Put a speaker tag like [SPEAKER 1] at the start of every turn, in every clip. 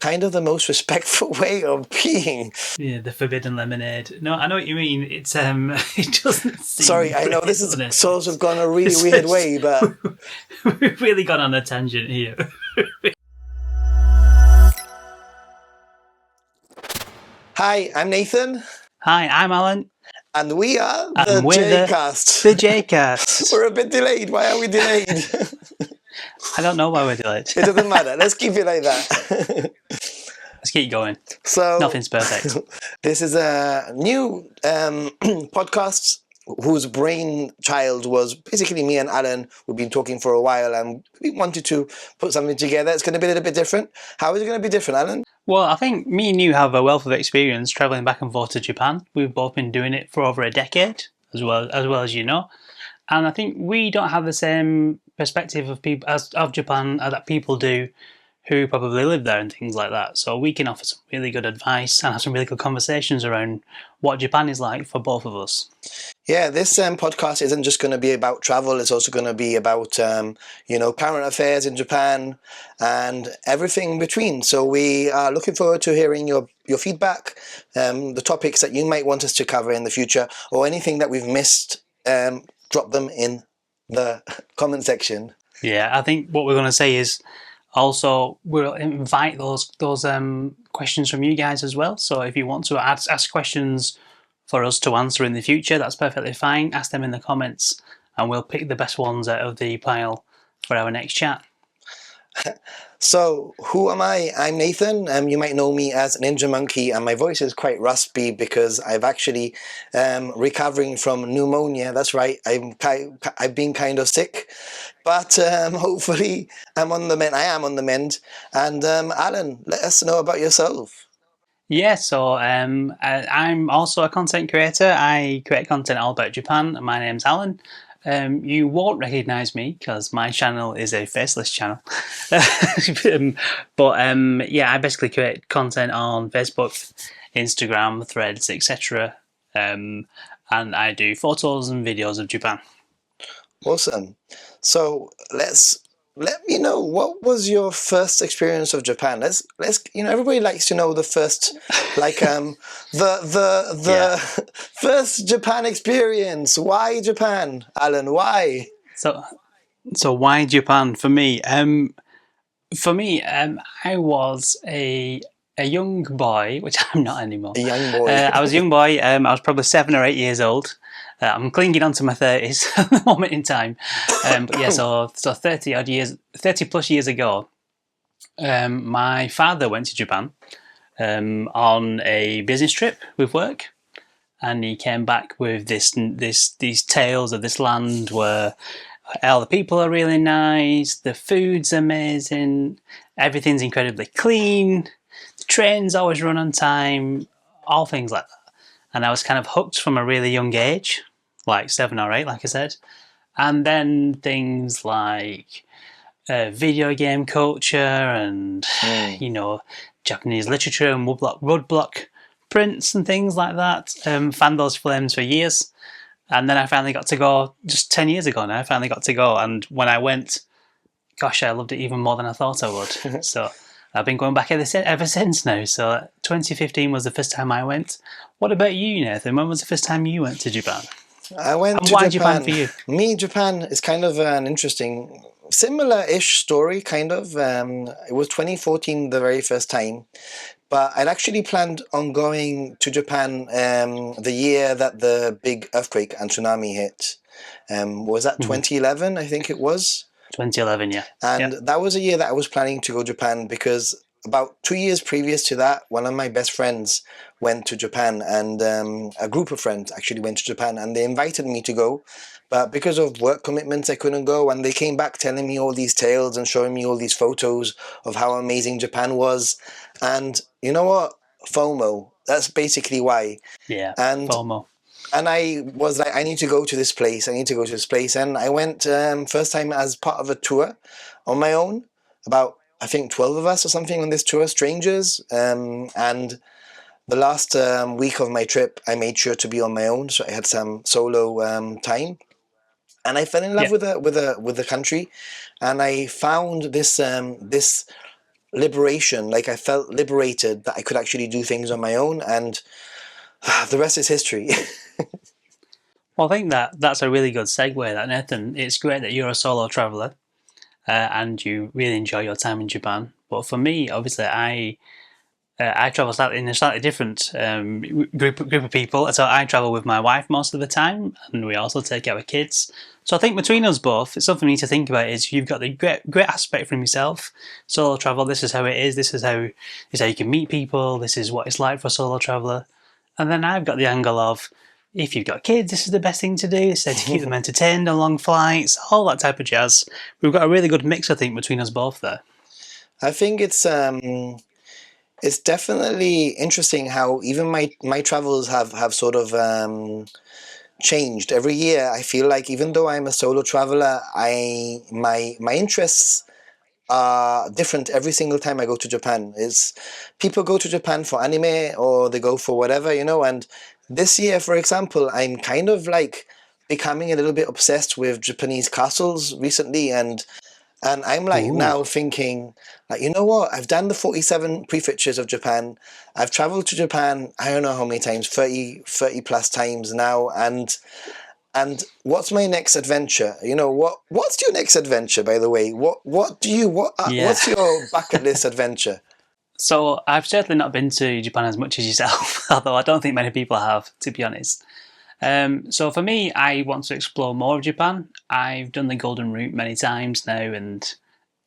[SPEAKER 1] kind of the most respectful way of being.
[SPEAKER 2] Yeah, the forbidden lemonade. No, I know what you mean. It's it doesn't seem.
[SPEAKER 1] Sorry, I know this is sort of gone a really weird way, but
[SPEAKER 2] we've really gone on a tangent here.
[SPEAKER 1] Hi, I'm Nathan.
[SPEAKER 2] Hi, I'm Alan.
[SPEAKER 1] And we are
[SPEAKER 2] And
[SPEAKER 1] the J-Cast.
[SPEAKER 2] The J-Cast.
[SPEAKER 1] We're a bit delayed. Why are we delayed?
[SPEAKER 2] I don't know why we're delayed.
[SPEAKER 1] It doesn't matter. Let's keep it like that.
[SPEAKER 2] Let's keep going.
[SPEAKER 1] So
[SPEAKER 2] nothing's perfect.
[SPEAKER 1] This is a new podcast whose brainchild was basically me and Alan. We've been talking for a while and we wanted to put something together. It's going to be a little bit different. How is it going to be different, Alan?
[SPEAKER 2] Well, I think me and you have a wealth of experience travelling back and forth to Japan. We've both been doing it for over a decade, as well as you know. And I think we don't have the same perspective of people of Japan that people do who probably live there and things like that. So we can offer some really good advice and have some really good conversations around what Japan is like for both of us.
[SPEAKER 1] Yeah, this podcast isn't just going to be about travel. It's also going to be about, current affairs in Japan and everything in between. So we are looking forward to hearing your feedback, the topics that you might want us to cover in the future, or anything that we've missed. Drop them in the comment section.
[SPEAKER 2] Yeah, I think what we're going to say is also we'll invite those questions from you guys as well. So if you want to ask questions for us to answer in the future, that's perfectly fine. Ask them in the comments and we'll pick the best ones out of the pile for our next chat.
[SPEAKER 1] So, who am I? I'm Nathan. You might know me as Ninja Monkey, and my voice is quite raspy because I've actually recovering from pneumonia. That's right. I've been kind of sick, but hopefully I'm on the mend. I am on the mend. And Alan, let us know about yourself.
[SPEAKER 2] Yeah, so I'm also a content creator. I create content all about Japan. My name's Alan. You won't recognise me because my channel is a faceless channel. But I basically create content on Facebook, Instagram, Threads, etc. And I do photos and videos of Japan.
[SPEAKER 1] Awesome. So let me know, what was your first experience of Japan? Let's everybody likes to know the first, the first Japan experience. Why Japan, Alan? Why?
[SPEAKER 2] So why Japan for me? I was a young boy, which I'm not anymore.
[SPEAKER 1] A young boy.
[SPEAKER 2] I was a young boy. I was probably 7 or 8 years old. I'm clinging on to my 30s at the moment in time. But yeah, so 30 plus years ago, my father went to Japan on a business trip with work, and he came back with these tales of this land where all the people are really nice, the food's amazing, everything's incredibly clean, the trains always run on time, all things like that. And I was kind of hooked from a really young age, like 7 or 8, like I said. And then things like video game culture and, Japanese literature and woodblock prints and things like that. Fanned those flames for years. And then I finally got to go, just 10 years ago now, I finally got to go. And when I went, gosh, I loved it even more than I thought I would. So I've been going back ever since now. So 2015 was the first time I went. What about you, Nathan? When was the first time you went to Japan?
[SPEAKER 1] I went to
[SPEAKER 2] why
[SPEAKER 1] Japan.
[SPEAKER 2] For you?
[SPEAKER 1] Me, Japan is kind of an interesting, similar-ish story, kind of. It was 2014 the very first time. But I'd actually planned on going to Japan the year that the big earthquake and tsunami hit. Was that 2011? I think it was.
[SPEAKER 2] 2011, yeah.
[SPEAKER 1] And that was a year that I was planning to go to Japan because about 2 years previous to that, one of my best friends went to Japan, and a group of friends actually went to Japan, and they invited me to go. But because of work commitments, I couldn't go, and they came back telling me all these tales and showing me all these photos of how amazing Japan was. And you know what? FOMO. That's basically why.
[SPEAKER 2] Yeah,
[SPEAKER 1] and
[SPEAKER 2] FOMO.
[SPEAKER 1] And I was like, I need to go to this place. I need to go to this place. And I went first time as part of a tour on my own. About, I think, 12 of us or something on this tour, strangers. And the last week of my trip, I made sure to be on my own. So I had some solo time. And I fell in love with the country. And I found this liberation. Like I felt liberated that I could actually do things on my own, and the rest is history.
[SPEAKER 2] Well, I think that's a really good segue, that Nathan. It's great that you're a solo traveller and you really enjoy your time in Japan. But for me, obviously, I travel slightly in a slightly different group of people. So I travel with my wife most of the time, and we also take our kids. So I think between us both, it's something we need to think about. Is you've got the great aspect from yourself, solo travel. This is how it is. This is how you can meet people. This is what it's like for a solo traveller. And then I've got the angle of if you've got kids, this is the best thing to do. So to keep them entertained on long flights, all that type of jazz. We've got a really good mix, I think, between us both there.
[SPEAKER 1] I think it's definitely interesting how even my travels have sort of changed every year. I feel like even though I'm a solo traveler, my interests are different every single time I go to Japan. Is people go to Japan for anime or they go for whatever, and this year, for example, I'm kind of like becoming a little bit obsessed with Japanese castles recently, and I'm like
[SPEAKER 2] Ooh,
[SPEAKER 1] now thinking, like, you know what? I've done the 47 prefectures of Japan. I've traveled to Japan, I don't know how many times, 30 plus times now. And what's my next adventure? What's your next adventure, by the way?
[SPEAKER 2] yeah.
[SPEAKER 1] What's your bucket list adventure?
[SPEAKER 2] So I've certainly not been to Japan as much as yourself, although I don't think many people have, to be honest. So for me, I want to explore more of Japan. I've done the Golden Route many times now, and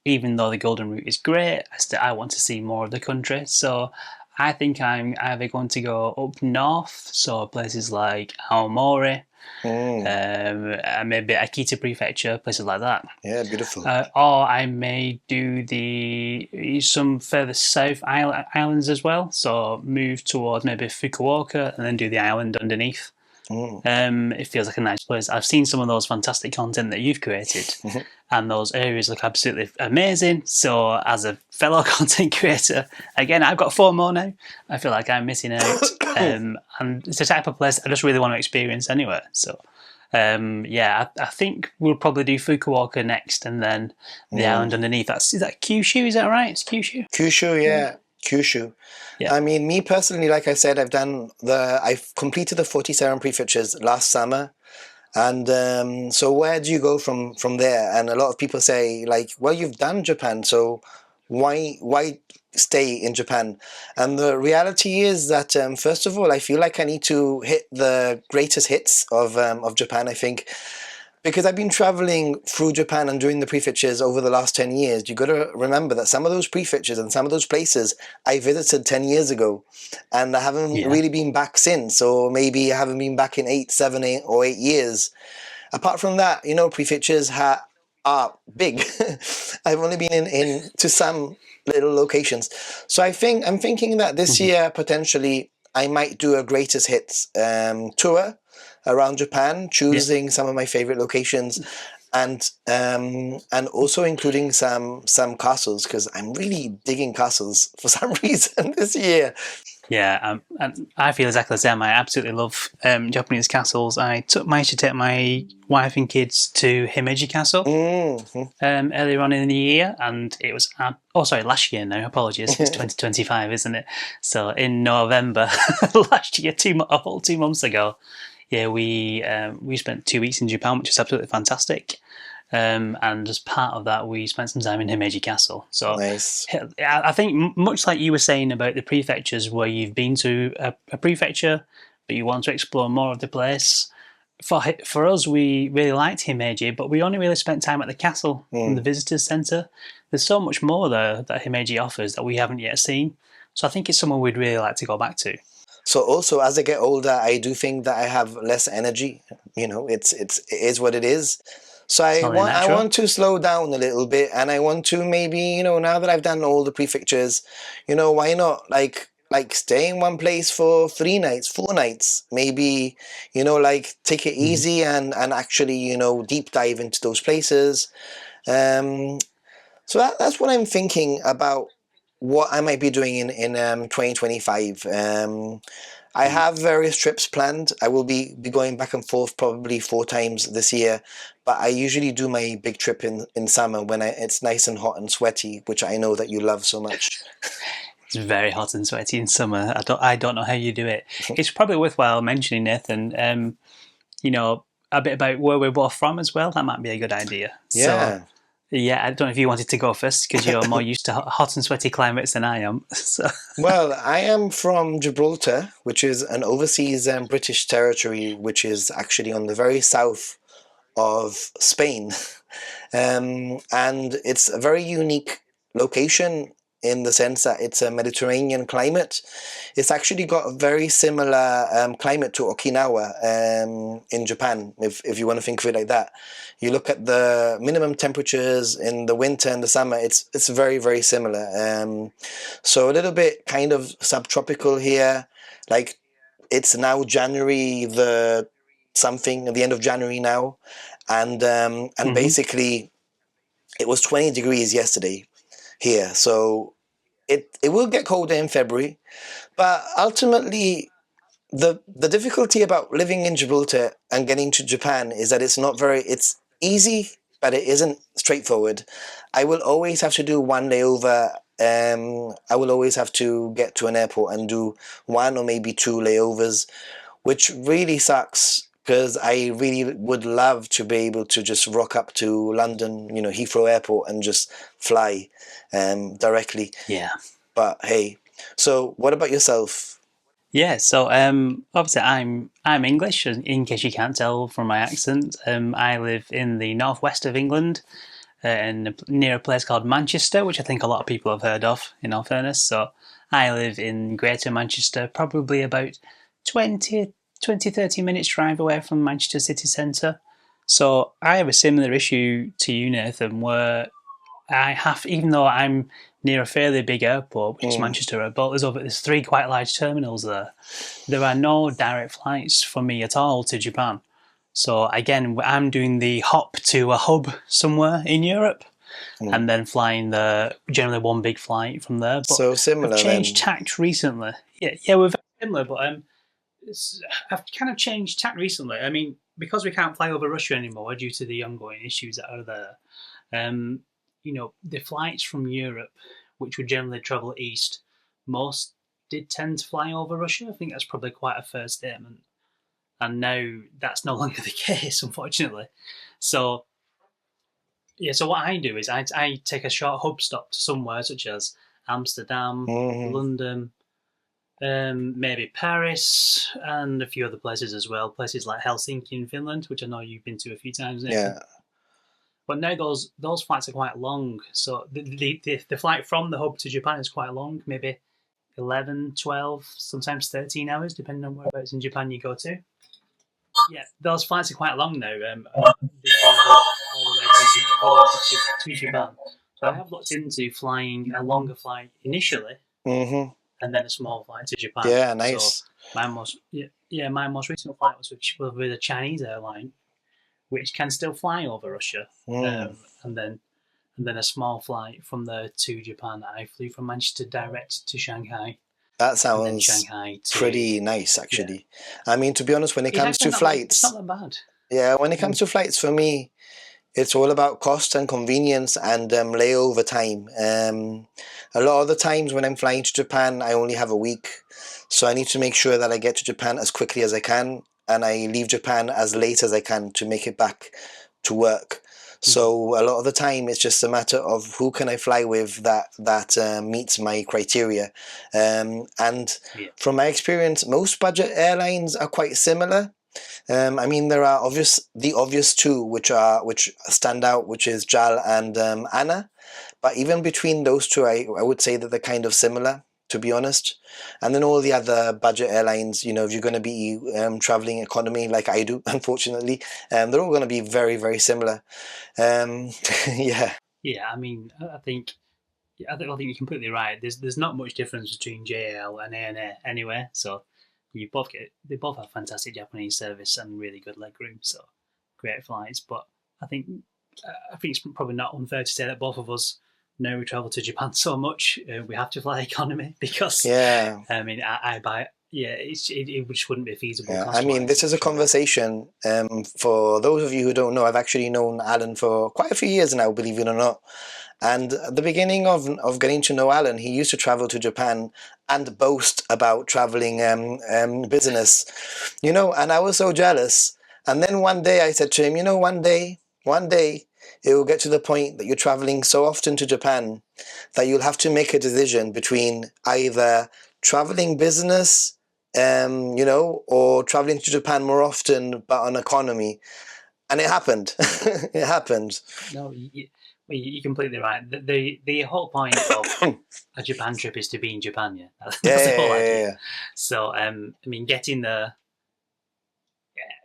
[SPEAKER 2] even though the Golden Route is great, I want to see more of the country. So I think I'm either going to go up north, so places like Aomori,
[SPEAKER 1] Mm,
[SPEAKER 2] and maybe Akita Prefecture, places like that.
[SPEAKER 1] yeah, beautiful.
[SPEAKER 2] Or I may do the some further south islands as well. So move towards maybe Fukuoka and then do the island underneath.
[SPEAKER 1] Mm.
[SPEAKER 2] It feels like a nice place. I've seen some of those fantastic content that you've created, and those areas look absolutely amazing. So, as a fellow content creator, again, I've got FOMO now. I feel like I'm missing out, and it's the type of place I just really want to experience anyway. So, yeah, I think we'll probably do Fukuoka next, and then the island
[SPEAKER 1] Mm.
[SPEAKER 2] underneath. Is that Kyushu? Is that right? It's Kyushu.
[SPEAKER 1] Kyushu, yeah, Kyushu.
[SPEAKER 2] Yeah.
[SPEAKER 1] I mean, me personally, like I said, I've completed the 47 prefectures last summer. And so where do you go from there? And a lot of people say, like, well, you've done Japan, so why stay in Japan? And the reality is that first of all, I feel like I need to hit the greatest hits of Japan. I think because I've been traveling through Japan and doing the prefectures over the last 10 years, you got to remember that some of those prefectures and some of those places I visited 10 years ago, and I haven't
[SPEAKER 2] Yeah.
[SPEAKER 1] really been back since, or maybe I haven't been back in 8 or 8 years. Apart from that, prefectures are big. I've only been in to some little locations. So I'm thinking that this
[SPEAKER 2] Mhm.
[SPEAKER 1] year, potentially, I might do a greatest hits tour around Japan,
[SPEAKER 2] Yeah.
[SPEAKER 1] choosing some of my favorite locations, and also including some castles, because I'm really digging castles for some reason this year.
[SPEAKER 2] Yeah, and I feel exactly the same. I absolutely love Japanese castles. Managed to take my wife and kids to Himeji Castle
[SPEAKER 1] Mm-hmm.
[SPEAKER 2] earlier on in the year, and it was sorry, last year now. Apologies, it's 2025, isn't it? So in November last year, a whole 2 months ago, yeah, we spent 2 weeks in Japan, which is absolutely fantastic. And as part of that, we spent some time in Himeji Castle. So
[SPEAKER 1] Nice.
[SPEAKER 2] I think much like you were saying about the prefectures, where you've been to a prefecture, but you want to explore more of the place. For us, we really liked Himeji, but we only really spent time at the castle and the
[SPEAKER 1] Mm.
[SPEAKER 2] visitors centre. There's so much more there that Himeji offers that we haven't yet seen. So I think it's somewhere we'd really like to go back to.
[SPEAKER 1] So also, as I get older, I do think that I have less energy. It is what it is. So
[SPEAKER 2] It's only
[SPEAKER 1] I
[SPEAKER 2] natural.
[SPEAKER 1] want to slow down a little bit, and I want to maybe, now that I've done all the prefectures, why not like stay in one place for 3 nights, 4 nights, maybe, like take it
[SPEAKER 2] Mhm.
[SPEAKER 1] easy and actually, deep dive into those places. Um, so that's what I'm thinking about what I might be doing in 2025. I have various trips planned. I will be going back and forth probably 4 times this year, but I usually do my big trip in summer when it's nice and hot and sweaty, which I know that you love so much.
[SPEAKER 2] It's very hot and sweaty in summer. I don't know how you do it. It's probably worthwhile mentioning, Nathan. You know, a bit about where we're both from as well. That might be a good idea. So,
[SPEAKER 1] Yeah.
[SPEAKER 2] yeah, I don't know if you wanted to go first because you're more used to hot and sweaty climates than I am. So,
[SPEAKER 1] Well, I am from Gibraltar, which is an overseas British territory, which is actually on the very south of Spain. And it's a very unique location in the sense that it's a Mediterranean climate. It's actually got a very similar climate to Okinawa in Japan, if you want to think of it like that. You look at the minimum temperatures in the winter and the summer, it's very, very similar. So a little bit kind of subtropical here. Like it's now January the something at the end of January now, and
[SPEAKER 2] mhm.
[SPEAKER 1] basically it was 20 degrees yesterday here. So it will get colder in February, but ultimately the difficulty about living in Gibraltar and getting to Japan is that it's easy, but it isn't straightforward. I will always have to do one layover. I will always have to get to an airport and do one or maybe two layovers, which really sucks because I really would love to be able to just rock up to London, Heathrow Airport, and just fly directly.
[SPEAKER 2] Yeah.
[SPEAKER 1] But hey, so what about yourself?
[SPEAKER 2] Yeah, so obviously I'm English, in case you can't tell from my accent. I live in the northwest of England, near a place called Manchester, which I think a lot of people have heard of, in all fairness. So I live in Greater Manchester, probably about 20-30 minutes drive away from Manchester city centre. So I have a similar issue to you, Nathan, where even though I'm near a fairly big airport, which is
[SPEAKER 1] Mm,
[SPEAKER 2] Manchester Airport, there's three quite large terminals there. There are no direct flights for me at all to Japan. So again, I'm doing the hop to a hub somewhere in Europe
[SPEAKER 1] mm.
[SPEAKER 2] and then flying the generally one big flight from there. But
[SPEAKER 1] So
[SPEAKER 2] I've
[SPEAKER 1] similar
[SPEAKER 2] changed
[SPEAKER 1] then.
[SPEAKER 2] tact recently. Yeah, we're very similar, but I've kind of changed tact recently. I mean, because we can't fly over Russia anymore due to the ongoing issues that are there. Um, the flights from Europe, which would generally travel east, most did tend to fly over Russia. I think that's probably quite a fair statement. And now that's no longer the case, unfortunately. So yeah, so what I do is I take a short hub stop to somewhere such as Amsterdam,
[SPEAKER 1] Hmm.
[SPEAKER 2] London, maybe Paris, and a few other places as well. Places like Helsinki in Finland, which I know you've been to a few times, Nathan.
[SPEAKER 1] Yeah,
[SPEAKER 2] But now those flights are quite long. So the flight from the hub to Japan is quite long, maybe 11, 12, sometimes 13 hours, depending on whereabouts in Japan you go to. Yeah, those flights are quite long now. All the way to Japan. So I have looked into flying a longer flight initially,
[SPEAKER 1] hmm,
[SPEAKER 2] and then a small flight to Japan.
[SPEAKER 1] yeah,
[SPEAKER 2] So
[SPEAKER 1] nice.
[SPEAKER 2] my most recent flight was with a Chinese airline, which can still fly over Russia,
[SPEAKER 1] Mm.
[SPEAKER 2] and then a small flight from there to Japan. I flew from Manchester direct to Shanghai,
[SPEAKER 1] That
[SPEAKER 2] and then
[SPEAKER 1] sounds
[SPEAKER 2] Shanghai to
[SPEAKER 1] pretty nice,
[SPEAKER 2] yeah.
[SPEAKER 1] actually. I mean, to be honest, when it
[SPEAKER 2] It's
[SPEAKER 1] comes
[SPEAKER 2] actually
[SPEAKER 1] to
[SPEAKER 2] not that. It's not
[SPEAKER 1] flights,
[SPEAKER 2] that bad.
[SPEAKER 1] yeah, when it comes
[SPEAKER 2] Mm.
[SPEAKER 1] to flights for me, it's all about cost and convenience and layover time. A lot of the times when I'm flying to Japan, I only have a week, so I need to make sure that I get to Japan as quickly as I can, and I leave Japan as late as I can to make it back to work.
[SPEAKER 2] Mm.
[SPEAKER 1] So a lot of the time, it's just a matter of who can I fly with that meets my criteria. And
[SPEAKER 2] Yeah.
[SPEAKER 1] from my experience, most budget airlines are quite similar. I mean, there are the obvious two which stand out, which is JAL and Anna. But even between those two, I would say that they're kind of similar, to be honest. And then all the other budget airlines, if you're going to be traveling economy like I do, unfortunately, they're all going to be very, very similar. Um, yeah.
[SPEAKER 2] Yeah, I mean, I think you're completely right. There's not much difference between JAL and ANA anyway. So they both have fantastic Japanese service and really good leg room. So great flights. But I think I think it's probably not unfair to say that both of us now we travel to Japan so much, we have to fly economy because,
[SPEAKER 1] Yeah.
[SPEAKER 2] I mean, I buy. Yeah, it just wouldn't be feasible
[SPEAKER 1] Yeah, I
[SPEAKER 2] cost
[SPEAKER 1] mean,
[SPEAKER 2] wise.
[SPEAKER 1] this is a conversation. For those of you who don't know, I've actually known Alan for quite a few years now, believe it or not. And at the beginning of getting to know Alan, he used to travel to Japan and boast about traveling business, and I was so jealous. And then one day I said to him, one day it will get to the point that you're traveling so often to Japan that you'll have to make a decision between either traveling business, or traveling to Japan more often, but on economy. And it happened. It happened.
[SPEAKER 2] No, you're completely right. The whole point of a Japan trip is to be in Japan. Yeah,
[SPEAKER 1] Yeah,
[SPEAKER 2] that's the
[SPEAKER 1] yeah,
[SPEAKER 2] whole
[SPEAKER 1] yeah,
[SPEAKER 2] idea.
[SPEAKER 1] yeah.
[SPEAKER 2] So, I mean, getting there,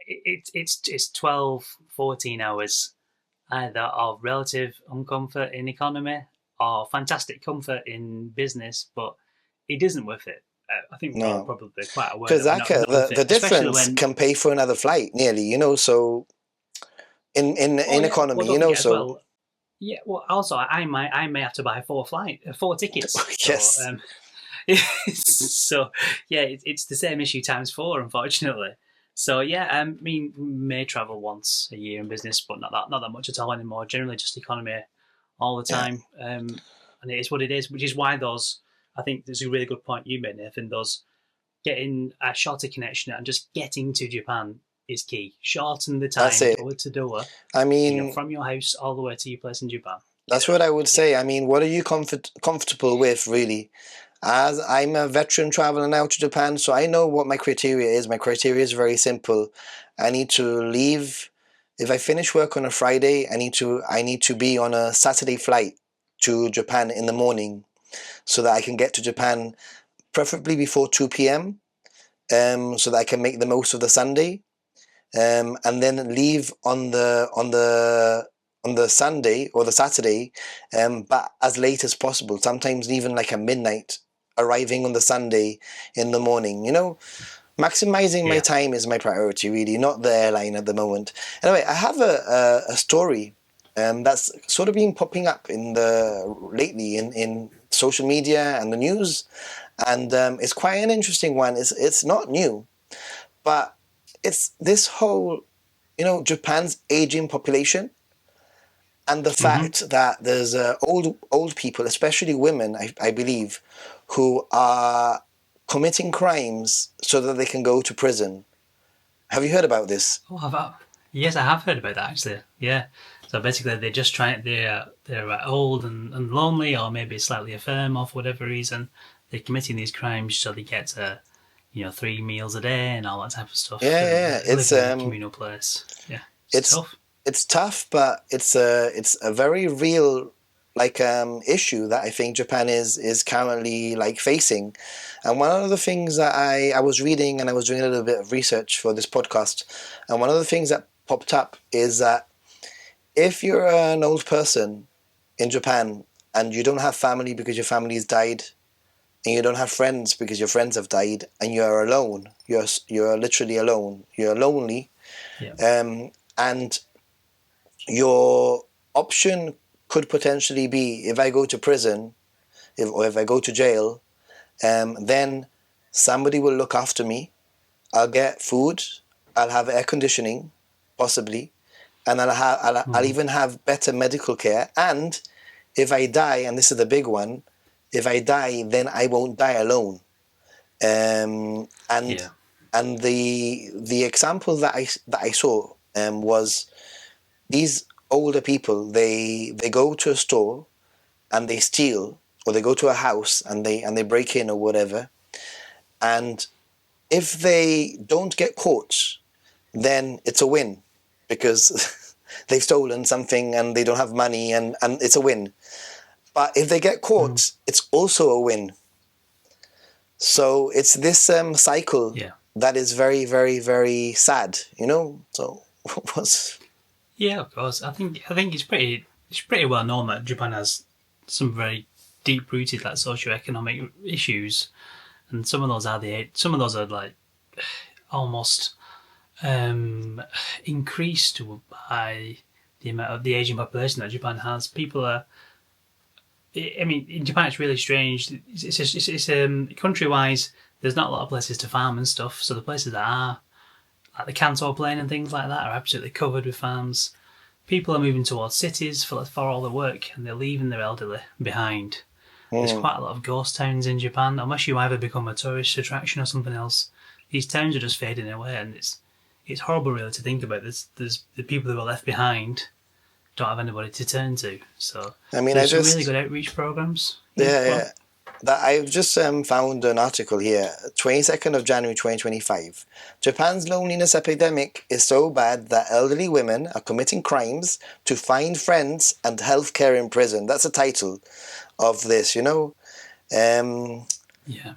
[SPEAKER 2] it's 12, 14 hours either of relative uncomfort in economy or fantastic comfort in business, but it isn't worth it. I think we're all
[SPEAKER 1] No,
[SPEAKER 2] probably quite aware
[SPEAKER 1] because
[SPEAKER 2] that we're not worth
[SPEAKER 1] the
[SPEAKER 2] it, especially
[SPEAKER 1] difference
[SPEAKER 2] when.
[SPEAKER 1] can pay for another flight nearly. So
[SPEAKER 2] Oh
[SPEAKER 1] in
[SPEAKER 2] yeah, well,
[SPEAKER 1] economy,
[SPEAKER 2] don't forget as
[SPEAKER 1] so
[SPEAKER 2] well. Yeah, well, also I may have to buy four tickets. So
[SPEAKER 1] yes,
[SPEAKER 2] so yeah, it's the same issue times four, unfortunately. So yeah, I mean, we may travel once a year in business, but not that much at all anymore. Generally, just economy all the
[SPEAKER 1] yeah,
[SPEAKER 2] time, and it is what it is. Which is why those, I think, there's a really good point you made, Nathan. Those getting a shorter connection and just getting to Japan is key. Shorten the
[SPEAKER 1] that's
[SPEAKER 2] time
[SPEAKER 1] it.
[SPEAKER 2] door to door,
[SPEAKER 1] I mean,
[SPEAKER 2] from your house all the way to your place in Japan.
[SPEAKER 1] that's what I would
[SPEAKER 2] Yeah.
[SPEAKER 1] say. I mean, what are you comfortable with, really? As I'm a veteran traveler now to Japan, so I know what my criteria is. My criteria is very simple. I need to leave. If I finish work on a Friday, I need to be on a Saturday flight to Japan in the morning so that I can get to Japan preferably before 2 p.m. So that I can make the most of the Sunday, and then leave on the Sunday or the Saturday, but as late as possible. Sometimes even like a midnight, arriving on the Sunday in the morning. Maximizing my
[SPEAKER 2] Yeah.
[SPEAKER 1] time is my priority, really, not the airline at the moment. Anyway, I have a story that's sort of been popping up in the lately in social media and the news, and it's quite an interesting one. It's not new, but it's this whole, Japan's aging population and the
[SPEAKER 2] Mm-hmm.
[SPEAKER 1] fact that there's old people, especially women, I believe, who are committing crimes so that they can go to prison. Have you heard about this?
[SPEAKER 2] Oh, yes, I have heard about that actually. Yeah. So basically, they just try. They're old and lonely, or maybe slightly infirm, or for whatever reason, they're committing these crimes so they get 3 meals a day and all that type of stuff,
[SPEAKER 1] Yeah,
[SPEAKER 2] and
[SPEAKER 1] yeah.
[SPEAKER 2] live in a communal place. Yeah, it's
[SPEAKER 1] It's
[SPEAKER 2] tough.
[SPEAKER 1] it's tough, but it's a very real like issue that I think Japan is currently like facing. And one of the things that I was reading, and I was doing a little bit of research for this podcast, and one of the things that popped up is that if you're an old person in Japan and you don't have family because your family's died, and you don't have friends because your friends have died, and you're alone, you're literally alone, you're lonely,
[SPEAKER 2] Yeah.
[SPEAKER 1] and your option could potentially be, if I go to prison, or if I go to jail, then somebody will look after me. I'll get food. I'll have air conditioning, possibly, and I'll
[SPEAKER 2] Mm-hmm.
[SPEAKER 1] even have better medical care. And if I die, and this is the big one, if I die, then I won't die alone. And
[SPEAKER 2] Yeah.
[SPEAKER 1] the example that I saw was these older people. They go to a store and they steal, or they go to a house and they break in or whatever. And if they don't get caught, then it's a win, because they've stolen something and they don't have money, and it's a win. But if they get
[SPEAKER 2] Mm.
[SPEAKER 1] caught, it's also a win. So it's this cycle
[SPEAKER 2] Yeah.
[SPEAKER 1] that is very, very, very sad, So what's
[SPEAKER 2] Yeah. Of course. I think it's pretty well known that Japan has some very deep rooted like socioeconomic issues, and some of those are like almost increased by the amount of the aging population that Japan has. People are I mean, in Japan, it's really strange. It's country-wise, there's not a lot of places to farm and stuff. So the places that are, like the Kanto Plain and things like that, are absolutely covered with farms. People are moving towards cities for all the work, and they're leaving their elderly behind. There's
[SPEAKER 1] Mm.
[SPEAKER 2] quite a lot of ghost towns in Japan. Unless you either become a tourist attraction or something else, these towns are just fading away, and it's horrible really to think about. There's the people who are left behind don't have anybody to turn to. So
[SPEAKER 1] I mean, I
[SPEAKER 2] there's some really
[SPEAKER 1] just
[SPEAKER 2] good outreach programs. Yeah,
[SPEAKER 1] yeah,
[SPEAKER 2] go on.
[SPEAKER 1] yeah. That I've just found an article here, 22nd of January 2025. Japan's loneliness epidemic is so bad that elderly women are committing crimes to find friends and healthcare in prison. That's the title of this, you know. Um,
[SPEAKER 2] Yeah,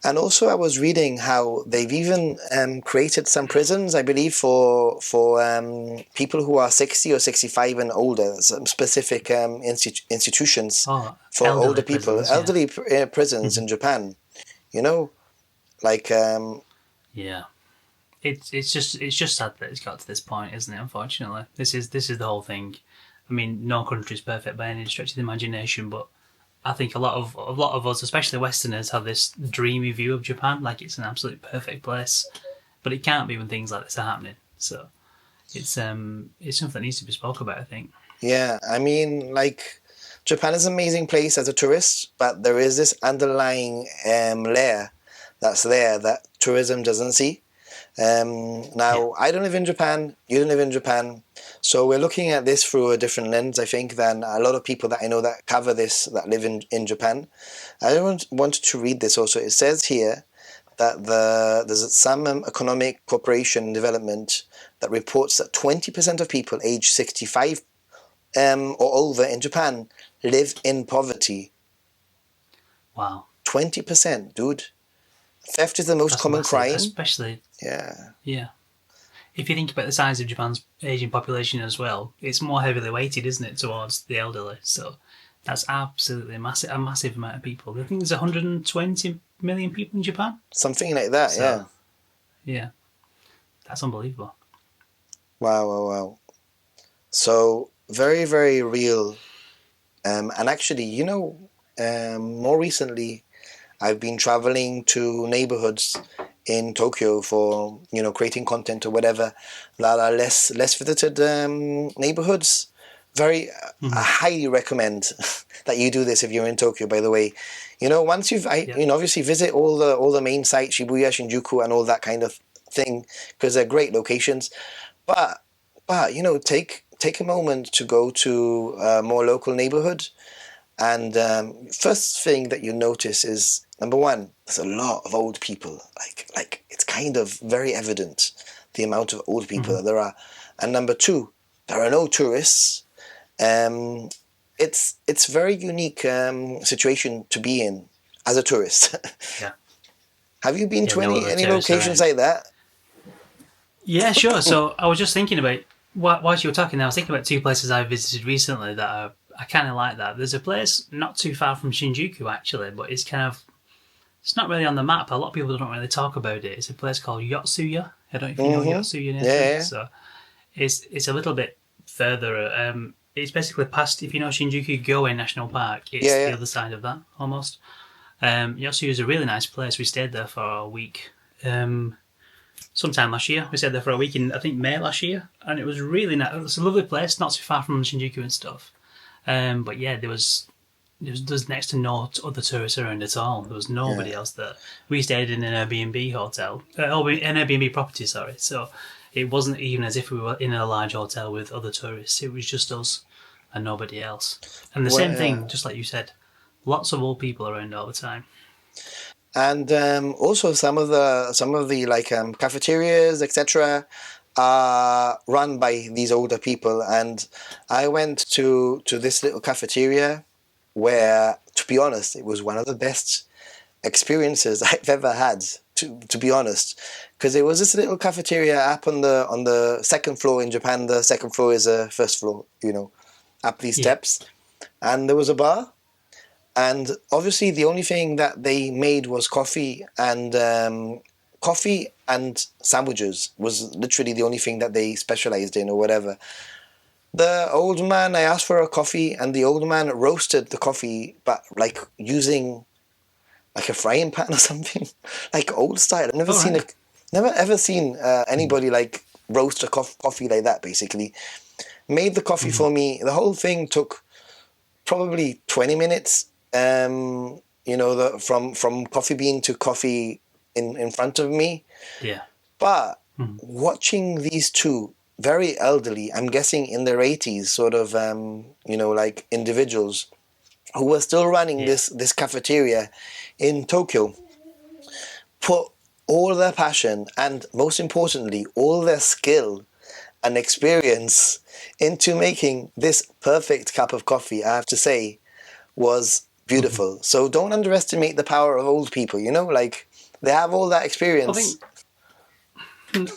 [SPEAKER 1] and also, I was reading how they've even created some prisons, I believe, for people who are 60 or 65 and older. Some specific institutions
[SPEAKER 2] oh,
[SPEAKER 1] for older
[SPEAKER 2] elderly
[SPEAKER 1] people,
[SPEAKER 2] prisons. Yeah,
[SPEAKER 1] elderly prisons in Japan. You know, like
[SPEAKER 2] yeah. It's just sad that it's got to this point, isn't it? Unfortunately, this is the whole thing. I mean, no country's perfect by any stretch of the imagination, but I think a lot of us, especially Westerners, have this dreamy view of Japan, like it's an absolute perfect place. But it can't be when things like this are happening. So it's something that needs to be spoke about. I think.
[SPEAKER 1] yeah. I mean, like Japan is an amazing place as a tourist, but there is this underlying layer that's there that tourism doesn't see.
[SPEAKER 2] Yeah.
[SPEAKER 1] Now, I don't live in Japan, you don't live in Japan, so we're looking at this through a different lens, I think, than a lot of people that I know that cover this, that live in Japan. Wanted to read this also. It says here that there's some economic cooperation and development that reports that 20% of people aged 65 or over in Japan live in poverty.
[SPEAKER 2] Wow.
[SPEAKER 1] 20%, dude. Theft is the most
[SPEAKER 2] That's
[SPEAKER 1] common
[SPEAKER 2] massive,
[SPEAKER 1] crime.
[SPEAKER 2] especially
[SPEAKER 1] Yeah.
[SPEAKER 2] yeah. If you think about the size of Japan's aging population as well, it's more heavily weighted, isn't it, towards the elderly? So that's absolutely a massive amount of people. I think there's 120 million people in Japan.
[SPEAKER 1] Something like that,
[SPEAKER 2] So
[SPEAKER 1] yeah.
[SPEAKER 2] yeah, that's unbelievable.
[SPEAKER 1] Wow, wow, wow. So very, very real. And actually, more recently, I've been traveling to neighborhoods in Tokyo for, creating content or whatever that are less visited neighborhoods. Very, I
[SPEAKER 2] Hmm.
[SPEAKER 1] highly recommend that you do this if you're in Tokyo, by the way. Once
[SPEAKER 2] Yeah,
[SPEAKER 1] obviously visit all the main sites, Shibuya, Shinjuku, and all that kind of thing, because they're great locations. But take a moment to go to a more local neighborhood, and first thing that you notice is number one, there's a lot of old people. Like it's kind of very evident the amount of old people
[SPEAKER 2] hmm,
[SPEAKER 1] that there are, and number two, there are no tourists. Um, it's very unique situation to be in as a tourist.
[SPEAKER 2] yeah,
[SPEAKER 1] Have you been
[SPEAKER 2] yeah.
[SPEAKER 1] to
[SPEAKER 2] No
[SPEAKER 1] any
[SPEAKER 2] other
[SPEAKER 1] any
[SPEAKER 2] tourists
[SPEAKER 1] locations
[SPEAKER 2] around.
[SPEAKER 1] like that?
[SPEAKER 2] Yeah, sure. So I was just thinking about whilst you were talking, I was thinking about two places I visited recently that I kind of like that. There's a place not too far from Shinjuku actually, but it's not really on the map. A lot of people don't really talk about it. It's a place called Yotsuya. I don't know if you know
[SPEAKER 1] Mm-hmm.
[SPEAKER 2] Yotsuya,
[SPEAKER 1] Yeah,
[SPEAKER 2] Nathan.
[SPEAKER 1] yeah,
[SPEAKER 2] So it's a little bit further. It's basically past, if you know Shinjuku Goen National Park.
[SPEAKER 1] yeah,
[SPEAKER 2] It's the
[SPEAKER 1] yeah.
[SPEAKER 2] other side of that almost. Yotsuya is a really nice place. We stayed there for a week. Sometime last year. We stayed there for a week in I think May last year, and it was really nice. It's a lovely place, not too far from Shinjuku and stuff. But yeah, there's next to no other tourists around at all. There was
[SPEAKER 1] Yeah.
[SPEAKER 2] nobody else there. We stayed in an Airbnb hotel, an Airbnb property, sorry. So it wasn't even as if we were in a large hotel with other tourists. It was just us and nobody else. And the same thing,
[SPEAKER 1] Well,
[SPEAKER 2] just like you said, lots of old people around all the time.
[SPEAKER 1] and also some of the like cafeterias, etc., are run by these older people. And I went to this little cafeteria where, to be honest, it was one of the best experiences I've ever had. To be honest, because it was this little cafeteria up on the second floor in Japan. The second floor is a first floor, up these
[SPEAKER 2] Yeah,
[SPEAKER 1] steps, and there was a bar. And obviously, the only thing that they made was coffee and sandwiches was literally the only thing that they specialized in or whatever. The old man, I asked for a coffee, and the old man roasted the coffee, but like using like a frying pan or something, like old style. I've never
[SPEAKER 2] All
[SPEAKER 1] seen
[SPEAKER 2] right.
[SPEAKER 1] never ever seen anybody like roast a coffee like that. Basically, made the coffee
[SPEAKER 2] Mm-hmm.
[SPEAKER 1] for me. The whole thing took probably 20 minutes. From coffee bean to coffee in front of me.
[SPEAKER 2] Yeah.
[SPEAKER 1] But
[SPEAKER 2] Mm-hmm.
[SPEAKER 1] watching these two very elderly, I'm guessing in their 80s, sort of, like individuals who were still running
[SPEAKER 2] Yeah.
[SPEAKER 1] this cafeteria in Tokyo, put all their passion and, most importantly, all their skill and experience into making this perfect cup of coffee, I have to say, was
[SPEAKER 2] Mm-hmm.
[SPEAKER 1] beautiful. So don't underestimate the power of old people, like they have all that
[SPEAKER 2] I
[SPEAKER 1] experience.
[SPEAKER 2] think.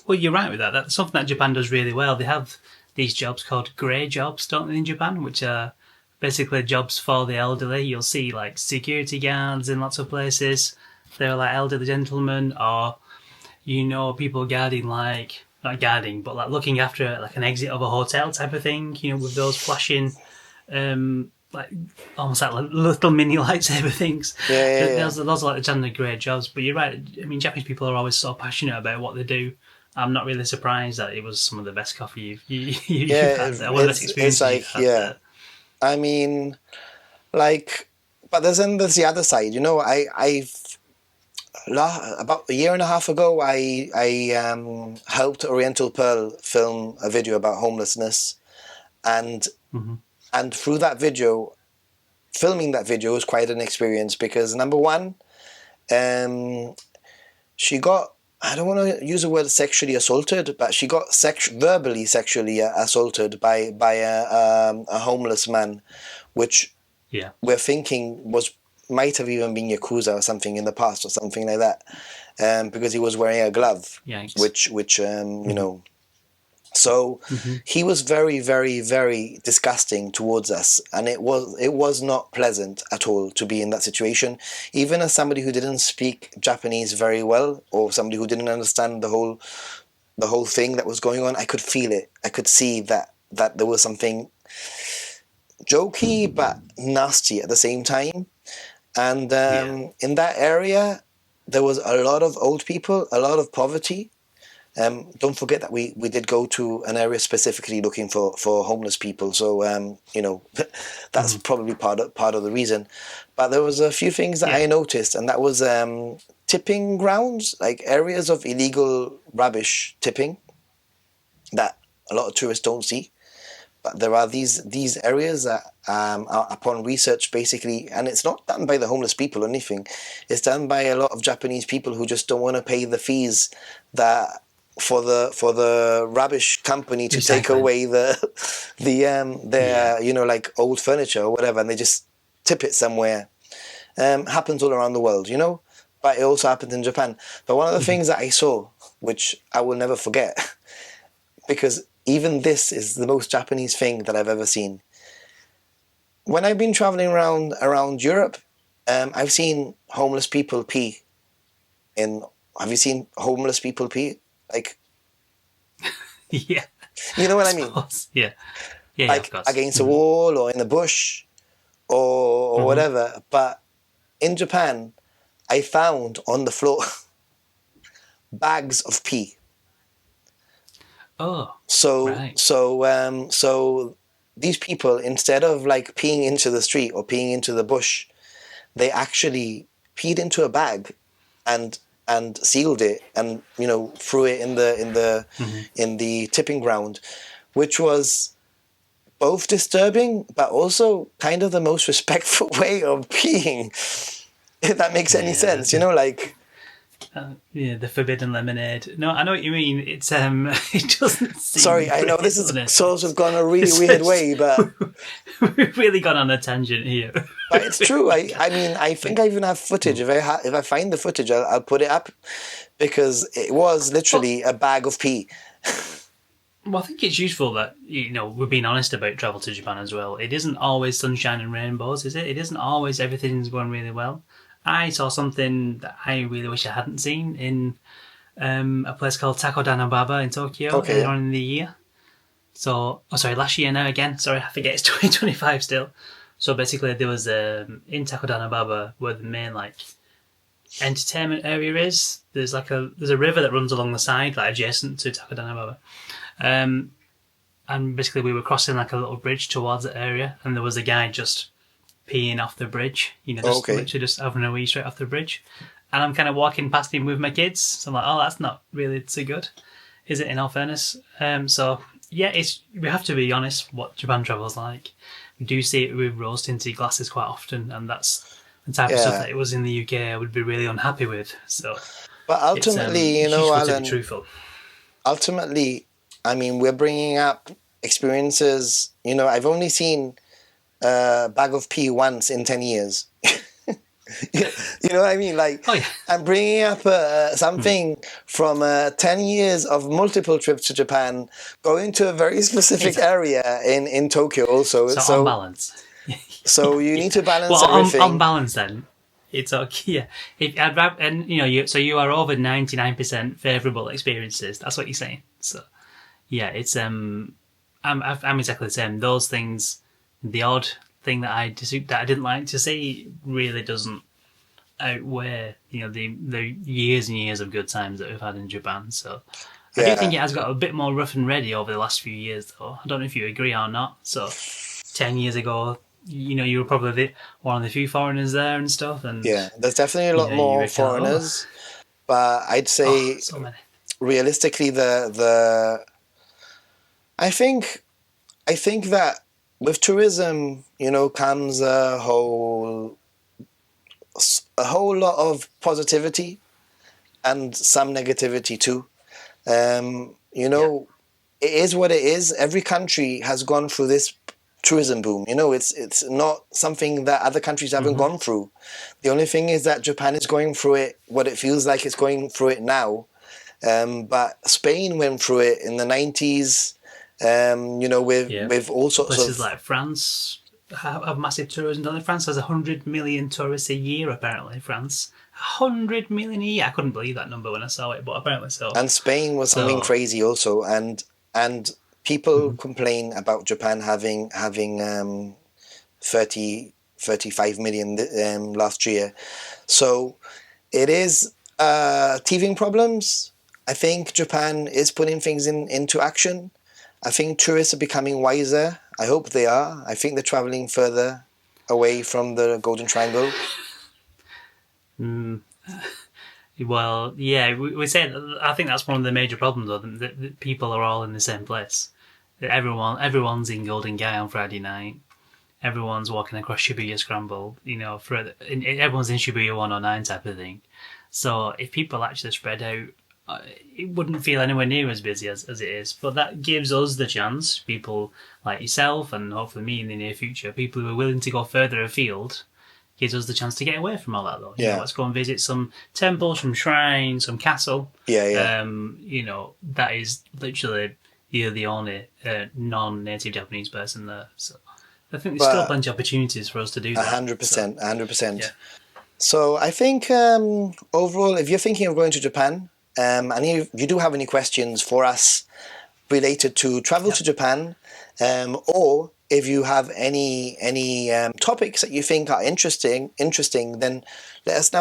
[SPEAKER 2] Well, you're right with that. That's something that Japan does really well. They have these jobs called grey jobs, don't they, in Japan, which are basically jobs for the elderly. You'll see like security guards in lots of places. They're like elderly gentlemen, or people guarding like not guarding, but like looking after like an exit of a hotel type of thing. With those flashing, like almost like little mini lightsaber things.
[SPEAKER 1] Yeah, yeah, yeah.
[SPEAKER 2] Those are like the generally great jobs. But you're right. I mean, Japanese people are always so passionate about what they do. I'm not really surprised that it was some of the best coffee you've
[SPEAKER 1] Yeah,
[SPEAKER 2] had there, one of the best
[SPEAKER 1] it's
[SPEAKER 2] experiences you've
[SPEAKER 1] like,
[SPEAKER 2] had
[SPEAKER 1] yeah.
[SPEAKER 2] there.
[SPEAKER 1] I mean, like, but there's the other side. About a year and a half ago, I helped Oriental Pearl film a video about homelessness, and
[SPEAKER 2] Mm-hmm.
[SPEAKER 1] and through that video, filming that video was quite an experience because number one, um, she got. I don't want to use the word sexually assaulted, but she got verbally sexually assaulted by a homeless man, which
[SPEAKER 2] Yeah.
[SPEAKER 1] we're thinking might have even been Yakuza or something in the past or something like that, because he was wearing a glove,
[SPEAKER 2] Yikes.
[SPEAKER 1] which
[SPEAKER 2] Mm-hmm.
[SPEAKER 1] So
[SPEAKER 2] Mm-hmm.
[SPEAKER 1] he was very, very, very disgusting towards us, and it was not pleasant at all to be in that situation. Even as somebody who didn't speak Japanese very well, or somebody who didn't understand the whole thing that was going on, I could feel it. I could see that there was something jokey but nasty at the same time. And
[SPEAKER 2] Yeah.
[SPEAKER 1] in that area, there was a lot of old people, a lot of poverty. Don't forget that we did go to an area specifically looking for homeless people. So that's
[SPEAKER 2] Mm-hmm.
[SPEAKER 1] probably part of the reason. But there was a few things that
[SPEAKER 2] Yeah.
[SPEAKER 1] I noticed, and that was tipping grounds, like areas of illegal rubbish tipping that a lot of tourists don't see. But there are these areas that are upon research basically, and it's not done by the homeless people or anything. It's done by a lot of Japanese people who just don't want to pay the fees that for the rubbish company to take
[SPEAKER 2] Recycling.
[SPEAKER 1] away
[SPEAKER 2] Yeah.
[SPEAKER 1] their like old furniture or whatever, and they just tip it somewhere. Happens all around the world, but it also happens in Japan. But one of the
[SPEAKER 2] Mm-hmm.
[SPEAKER 1] things that I saw, which I will never forget, because even this is the most Japanese thing that I've ever seen. When I've been traveling around Europe, I've seen homeless people pee in. Have you seen homeless people pee? Like,
[SPEAKER 2] Yeah.
[SPEAKER 1] you know
[SPEAKER 2] I
[SPEAKER 1] what I mean?
[SPEAKER 2] suppose. Yeah. Yeah. Yeah. Of
[SPEAKER 1] Like
[SPEAKER 2] course.
[SPEAKER 1] against a
[SPEAKER 2] Mm-hmm.
[SPEAKER 1] wall or in the bush or
[SPEAKER 2] Mm-hmm.
[SPEAKER 1] whatever. But in Japan, I found on the floor bags of pee.
[SPEAKER 2] Oh.
[SPEAKER 1] So
[SPEAKER 2] Right.
[SPEAKER 1] so so these people, instead of like peeing into the street or peeing into the bush, they actually peed into a bag and sealed it and threw it
[SPEAKER 2] Mm-hmm.
[SPEAKER 1] in the tipping ground, which was both disturbing but also kind of the most respectful way of peeing, if that makes any
[SPEAKER 2] Yeah.
[SPEAKER 1] sense, like.
[SPEAKER 2] Yeah, the forbidden lemonade. No, I know what you mean. It's it doesn't seem
[SPEAKER 1] Sorry, I know this
[SPEAKER 2] great,
[SPEAKER 1] is
[SPEAKER 2] does it?
[SPEAKER 1] sort of gone a really
[SPEAKER 2] It's
[SPEAKER 1] weird
[SPEAKER 2] just,
[SPEAKER 1] way, but
[SPEAKER 2] we've really gone on a tangent here.
[SPEAKER 1] it's true. I mean, I think I even have footage. If I find the footage, I'll put it up, because it was
[SPEAKER 2] Well,
[SPEAKER 1] literally a bag of pee.
[SPEAKER 2] well, I think it's useful that we're being honest about travel to Japan as well. It isn't always sunshine and rainbows, is it? It isn't always everything's going really well. I saw something that I really wish I hadn't seen in a place called Takodana Baba in Tokyo
[SPEAKER 1] Okay,
[SPEAKER 2] earlier
[SPEAKER 1] yeah.
[SPEAKER 2] on in the year. So, last year now again. Sorry, I forget it's 2025 still. So basically, there was in Takodanababa where the main like entertainment area is. There's a river that runs along the side, like adjacent to Takodanababa. And basically, we were crossing like a little bridge towards the area, and there was a guy just peeing off the bridge. Literally just having a wee straight off the bridge. And I'm kind of walking past him with my kids. So I'm like, oh, that's not really so good, is it? In all fairness, so yeah, we have to be honest. What Japan travel's like, we do see it with rose-tinted glasses quite often, and that's the type of stuff that it was in the UK I would be really unhappy with. So,
[SPEAKER 1] but ultimately,
[SPEAKER 2] it's useful
[SPEAKER 1] Alan,
[SPEAKER 2] to be truthful.
[SPEAKER 1] Ultimately, I mean, we're bringing up experiences. I've only seen a bag of pee once in 10 years. You know what I mean? Like, I'm bringing up something from 10 years of multiple trips to Japan, going to a very specific area in Tokyo also.
[SPEAKER 2] So on balance.
[SPEAKER 1] So you need to balance
[SPEAKER 2] well,
[SPEAKER 1] everything.
[SPEAKER 2] On balance then, it's okay. Yeah. So you are over 99% favourable experiences. That's what you're saying. So yeah, it's I'm exactly the same. Those things, the odd thing that I didn't like to see really doesn't outweigh the years and years of good times that we've had in Japan. So I do think it has got a bit more rough and ready over the last few years, though. I don't know if you agree or not. So 10 years ago, you were probably one of the few foreigners there and stuff. And
[SPEAKER 1] yeah, there's definitely a lot more foreigners, but I'd say
[SPEAKER 2] so many.
[SPEAKER 1] Realistically, I think that with tourism, comes a whole lot of positivity and some negativity too. It is what it is. Every country has gone through this tourism boom. It's not something that other countries haven't gone through. The only thing is that Japan is going through it, what it feels like it's going through it now. But Spain went through it in the 90s, with all sorts of...
[SPEAKER 2] Places like France have massive tourism, don't they? France has 100 million tourists a year, apparently. France. 100 million a year. I couldn't believe that number when I saw it, but apparently so.
[SPEAKER 1] And Spain was something crazy also. And people complain about Japan having 35 million last year. So it is teething problems. I think Japan is putting things into action. I think tourists are becoming wiser. I hope they are. I think they're traveling further away from the Golden Triangle.
[SPEAKER 2] Well, yeah, we said. I think that's one of the major problems, though, that people are all in the same place. That everyone's in Golden Gate on Friday night. Everyone's walking across Shibuya Scramble. Everyone's in Shibuya 109 type of thing. So if people actually spread out, it wouldn't feel anywhere near as busy as it is. But that gives us the chance, people like yourself and hopefully me in the near future, people who are willing to go further afield, gives us the chance to get away from all that, though. Let's go and visit some temples, some shrines, some castle.
[SPEAKER 1] Yeah.
[SPEAKER 2] That is literally you're the only non-native Japanese person there. So I think there's still plenty of opportunities for us to do that.
[SPEAKER 1] 100%, 100%.
[SPEAKER 2] Yeah.
[SPEAKER 1] So I think overall, if you're thinking of going to Japan, and if you do have any questions for us related to travel to Japan, or if you have any topics that you think are interesting, then let us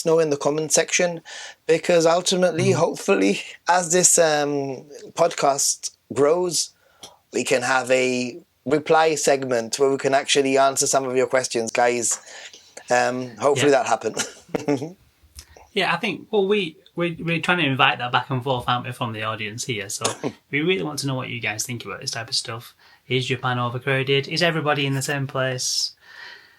[SPEAKER 1] know in the comment section, because ultimately, hopefully, as this podcast grows, we can have a reply segment where we can actually answer some of your questions, guys. Hopefully that happens.
[SPEAKER 2] Yeah, I think, we're trying to invite that back and forth, aren't we, from the audience here. So we really want to know what you guys think about this type of stuff. Is Japan overcrowded? Is everybody in the same place?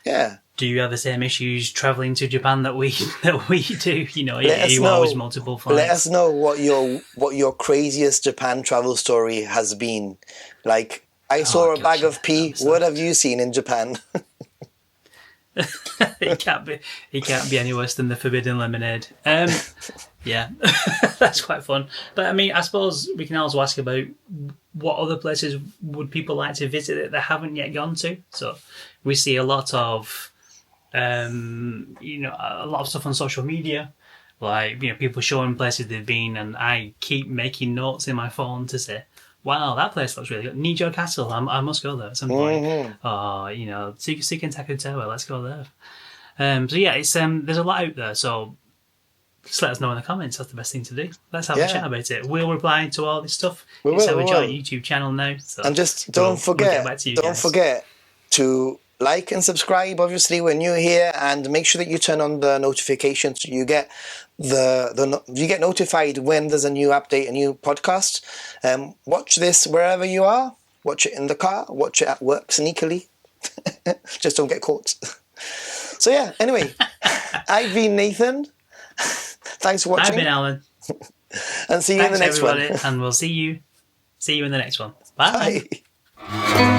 [SPEAKER 1] Yeah.
[SPEAKER 2] Do you have the same issues travelling to Japan that we do? You always multiple flights.
[SPEAKER 1] Let us know what your craziest Japan travel story has been. Like, I saw a bag of pee. What have you seen in Japan?
[SPEAKER 2] It can't be any worse than the forbidden lemonade. Yeah, that's quite fun. But I mean, I suppose we can also ask about what other places would people like to visit that they haven't yet gone to. So we see a lot of, a lot of stuff on social media, like people showing places they've been, and I keep making notes in my phone to say, wow, that place looks really good. Nijo Castle, I must go there at some point. Or, you know, Sukin Tower, let's go there. So yeah, it's there's a lot out there, so just let us know in the comments. That's the best thing to do. Let's have a chat about it. We'll reply to all this stuff. It's our joint YouTube channel now. So
[SPEAKER 1] and just don't forget,
[SPEAKER 2] don't
[SPEAKER 1] forget to like and subscribe. Obviously, when you're here, and make sure that you turn on the notifications so you get you get notified when there's a new update, a new podcast. Watch this wherever you are. Watch it in the car. Watch it at work sneakily. Just don't get caught. So yeah. Anyway, I've been Nathan. Thanks for watching.
[SPEAKER 2] I've been Alan.
[SPEAKER 1] And see you in the next
[SPEAKER 2] everybody,
[SPEAKER 1] one.
[SPEAKER 2] And we'll see you in the next one. Bye.
[SPEAKER 1] Bye.